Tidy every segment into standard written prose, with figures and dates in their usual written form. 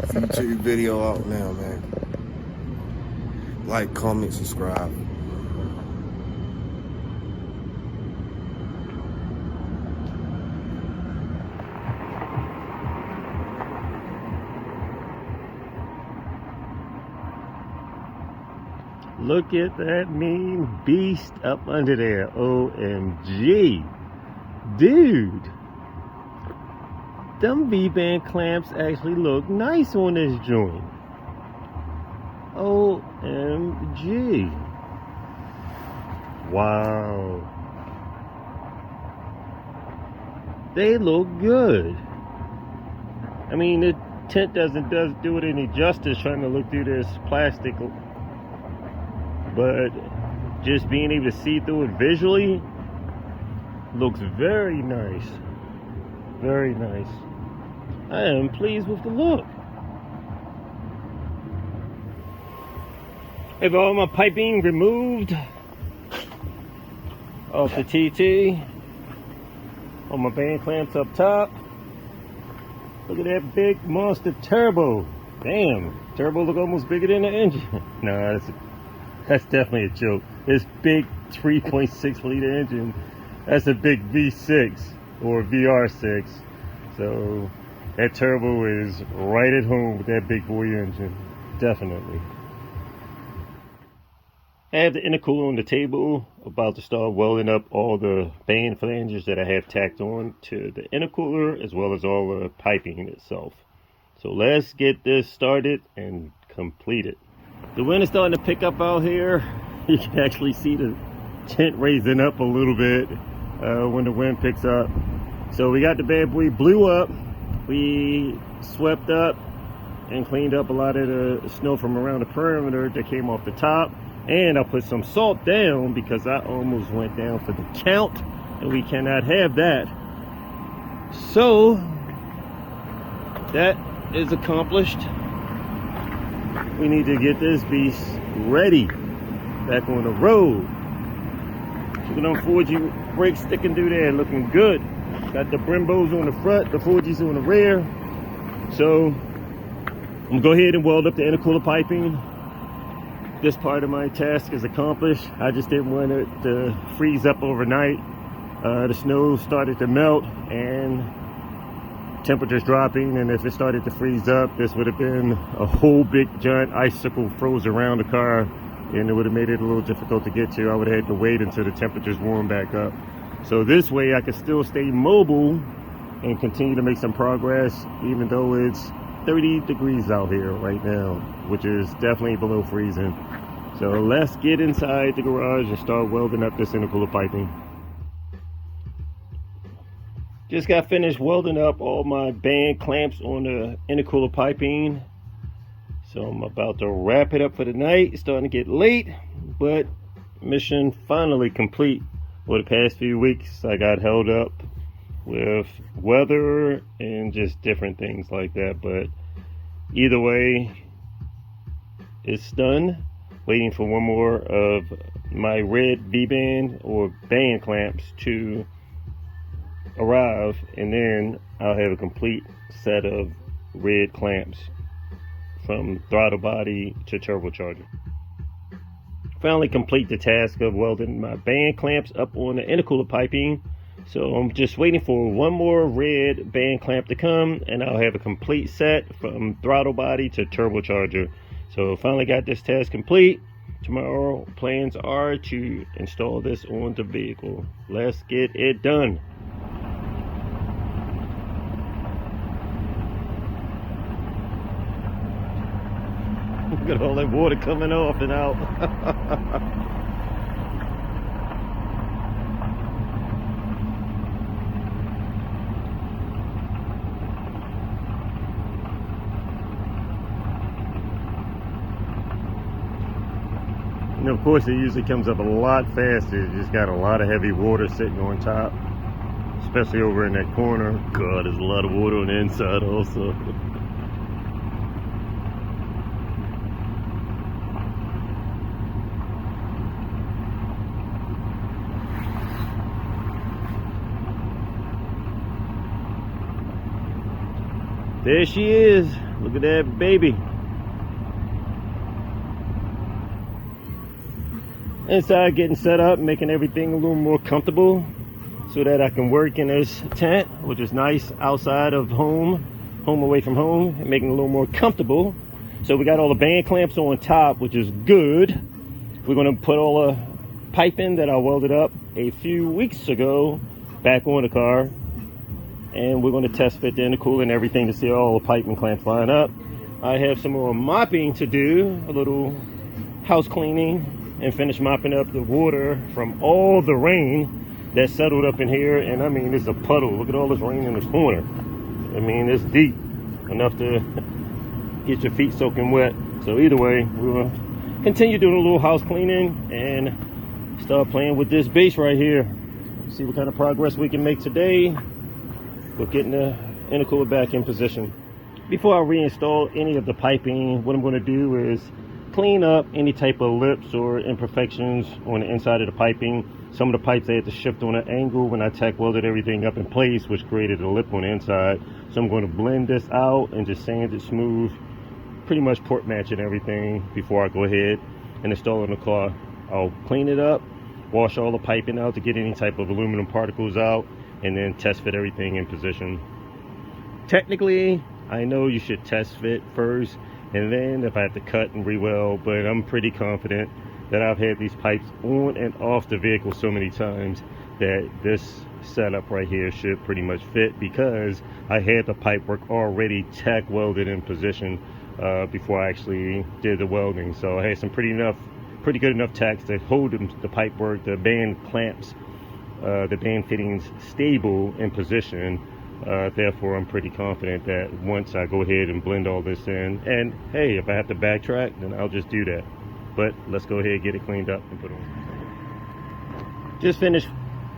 YouTube video out now, man. Like, comment, subscribe. Look at that mean beast up under there. OMG. Dude. Them V-band clamps actually look nice on this joint. OMG. Wow. They look good. I mean, the tint doesn't do it any justice trying to look through this plastic, but just being able to see through it visually looks very nice. Very nice. I am pleased with the look. I have all my piping removed off the TT. All my band clamps up top. Look at that big monster turbo. Damn, turbo look almost bigger than the engine. Nah, that's definitely a joke. This big 3.6 liter engine, that's a big V6 or VR6. So that turbo is right at home with that big boy engine, definitely. I have the intercooler on the table, about to start welding up all the band flanges that I have tacked on to the intercooler, as well as all the piping itself. So let's get this started and complete it. The wind is starting to pick up out here. You can actually see the tint raising up a little bit when the wind picks up. So we got the bad boy blew up. We swept up and cleaned up a lot of the snow from around the perimeter that came off the top. And I put some salt down because I almost went down for the count, and we cannot have that. So that is accomplished. We need to get this beast ready, back on the road. Look at them 4G brakes sticking through there, looking good. Got the Brimbos on the front, the 4Gs on the rear. So I'm gonna go ahead and weld up the intercooler piping. This part of my task is accomplished. I just didn't want it to freeze up overnight. The snow started to melt and temperatures dropping, and if it started to freeze up, this would have been a whole big giant icicle froze around the car, and it would have made it a little difficult to get to. I would have had to wait until the temperatures warm back up. So this way I could still stay mobile and continue to make some progress, even though it's 30 degrees out here right now, which is definitely below freezing. So let's get inside the garage and start welding up this intercooler piping. Just got finished welding up all my band clamps on the intercooler piping. So I'm about to wrap it up for the night. It's starting to get late, but mission finally complete. For the past few weeks, I got held up with weather and just different things like that, but either way, it's done. Waiting for one more of my red V-band or band clamps to arrive, and then I'll have a complete set of red clamps from throttle body to turbocharger. Finally complete the task of welding my band clamps up on the intercooler piping. So I'm just waiting for one more red band clamp to come, and I'll have a complete set from throttle body to turbocharger. So finally got this task complete. Tomorrow plans are to install this on the vehicle. Let's get it done. Look at all that water coming off and out. And of course it usually comes up a lot faster. You just got a lot of heavy water sitting on top, especially over in that corner. God, there's a lot of water on the inside also. There she is. Look at that baby. Inside, getting set up, making everything a little more comfortable so that I can work in this tent, which is nice, outside of home away from home, and making it a little more comfortable. So we got all the band clamps on top, which is good. We're going to put all the piping that I welded up a few weeks ago back on the car, and we're going to test fit the intercooler and everything to see all the piping clamps line up. I have some more mopping to do, a little house cleaning, and finish mopping up the water from all the rain that settled up in here. And I mean, it's a puddle. Look at all this rain in this corner. I mean, it's deep enough to get your feet soaking wet. So either way, we'll continue doing a little house cleaning and start playing with this base right here. See what kind of progress we can make today with getting the intercooler back in position. Before I reinstall any of the piping, what I'm going to do is clean up any type of lips or imperfections on the inside of the piping. Some of the pipes I had to shift on an angle when I tack welded everything up in place, which created a lip on the inside. So I'm going to blend this out and just sand it smooth, pretty much port matching everything before I go ahead and install it in the car. I'll clean it up, wash all the piping out to get any type of aluminum particles out, and then test fit everything in position. Technically, I know you should test fit first, and then if I have to cut and re-weld, but I'm pretty confident that I've had these pipes on and off the vehicle so many times that this setup right here should pretty much fit, because I had the pipe work already tack welded in position before I actually did the welding. So I had some pretty good enough tacks to hold the pipe work, the band clamps, the band fittings stable in position. Therefore, I'm pretty confident that once I go ahead and blend all this in, and hey, if I have to backtrack, then I'll just do that. But let's go ahead and get it cleaned up and put it on. Just finished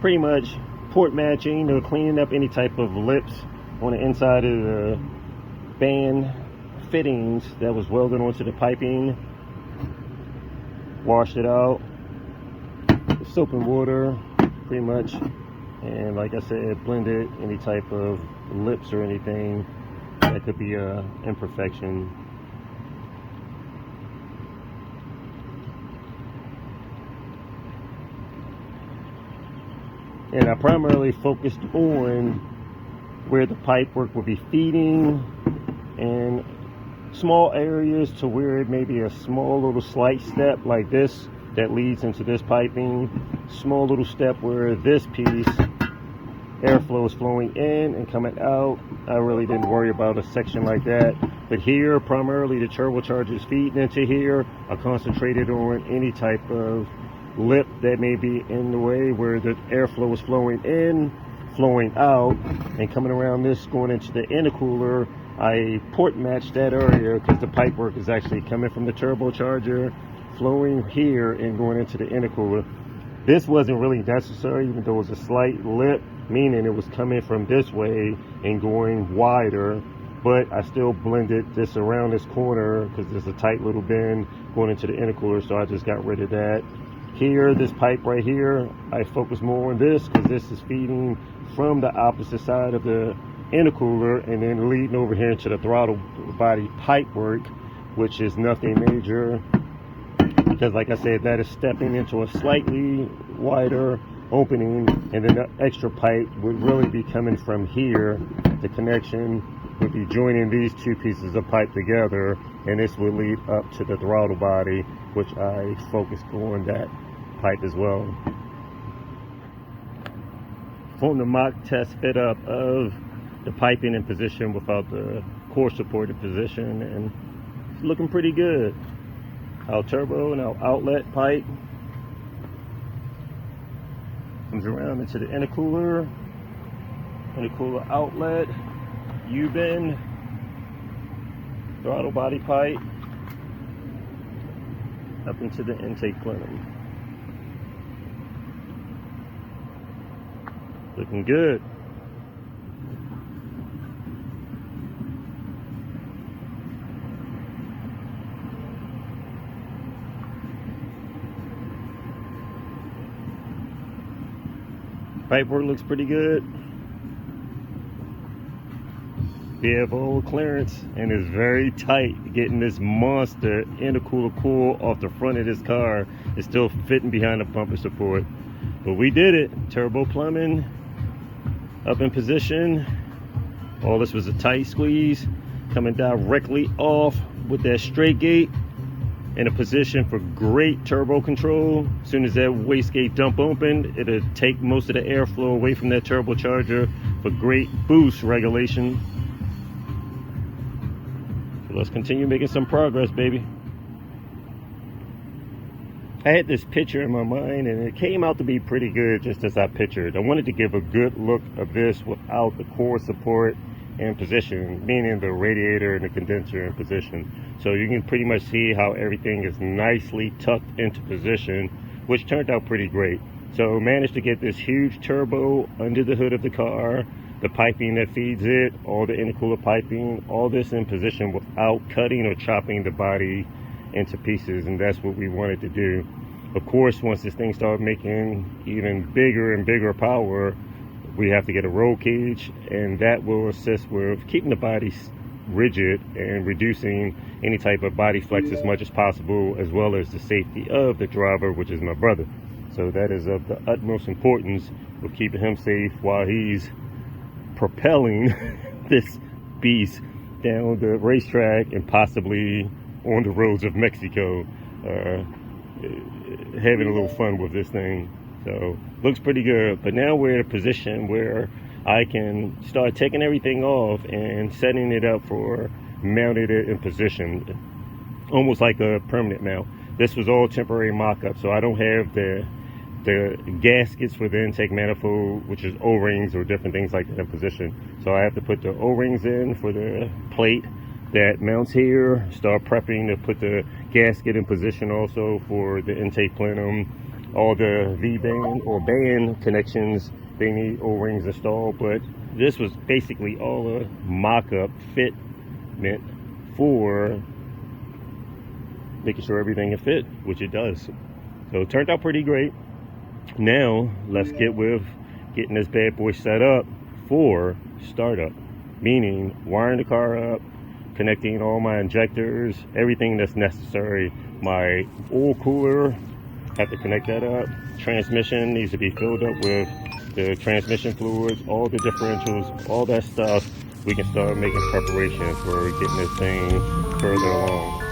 pretty much port matching or cleaning up any type of lips on the inside of the band fittings that was welded onto the piping. Washed it out with soap and water, pretty much. And like I said, blended any type of lips or anything that could be an imperfection. And I primarily focused on where the pipe work would be feeding and small areas to where it may be a small little slight step like this that leads into this piping. Small little step where this piece airflow is flowing in and coming out. I really didn't worry about a section like that. But here, primarily the turbocharger is feeding into here. I concentrated on any type of lip that may be in the way where the airflow is flowing in, flowing out, and coming around this going into the intercooler. I port matched that area because the pipe work is actually coming from the turbocharger, flowing here and going into the intercooler. This wasn't really necessary, even though it was a slight lip, meaning it was coming from this way and going wider, but I still blended this around this corner because there's a tight little bend going into the intercooler, so I just got rid of that. Here, this pipe right here, I focus more on this because this is feeding from the opposite side of the intercooler and then leading over here into the throttle body pipe work, which is nothing major, because like I said, that is stepping into a slightly wider opening, and then the extra pipe would really be coming from here. The connection would be joining these two pieces of pipe together, and this would lead up to the throttle body, which I focused on that pipe as well. From the mock test fit up of the piping in position without the core supported position, and it's looking pretty good. Our turbo and our outlet pipe comes around into the intercooler outlet, U-bend, throttle body pipe, up into the intake plenum. Looking good. Pipe work looks pretty good. We have all clearance and it's very tight. Getting this monster intercooler coil off the front of this car is still fitting behind the bumper support. But we did it. Turbo plumbing up in position. All this was a tight squeeze, coming directly off with that straight gate in a position for great turbo control. As soon as that wastegate dump opened, it'll take most of the airflow away from that turbocharger for great boost regulation. So let's continue making some progress, baby. I had this picture in my mind and it came out to be pretty good just as I pictured. I wanted to give a good look of this without the core support in position, meaning the radiator and the condenser in position. So you can pretty much see how everything is nicely tucked into position, which turned out pretty great. So managed to get this huge turbo under the hood of the car, the piping that feeds it, all the intercooler piping, all this in position without cutting or chopping the body into pieces, and that's what we wanted to do. Of course, once this thing started making even bigger and bigger power, we have to get a roll cage, and that will assist with keeping the body rigid and reducing any type of body flex as much as possible, as well as the safety of the driver, which is my brother. So that is of the utmost importance of keeping him safe while he's propelling this beast down the racetrack and possibly on the roads of Mexico, having a little fun with this thing. So looks pretty good. But now we're in a position where I can start taking everything off and setting it up for mounting it in position, almost like a permanent mount. This was all temporary mock-up, so I don't have the gaskets for the intake manifold, which is O-rings or different things like that in position. So I have to put the O-rings in for the plate that mounts here, start prepping to put the gasket in position also for the intake plenum. All the V-band or band connections, they need O-rings installed, but this was basically all a mock-up fitment for making sure everything can fit, which it does. So it turned out pretty great. Now let's get with getting this bad boy set up for startup, meaning wiring the car up, connecting all my injectors, everything that's necessary. My oil cooler, have to connect that up. Transmission needs to be filled up with the transmission fluids, all the differentials, all that stuff. We can start making preparations for getting this thing further along.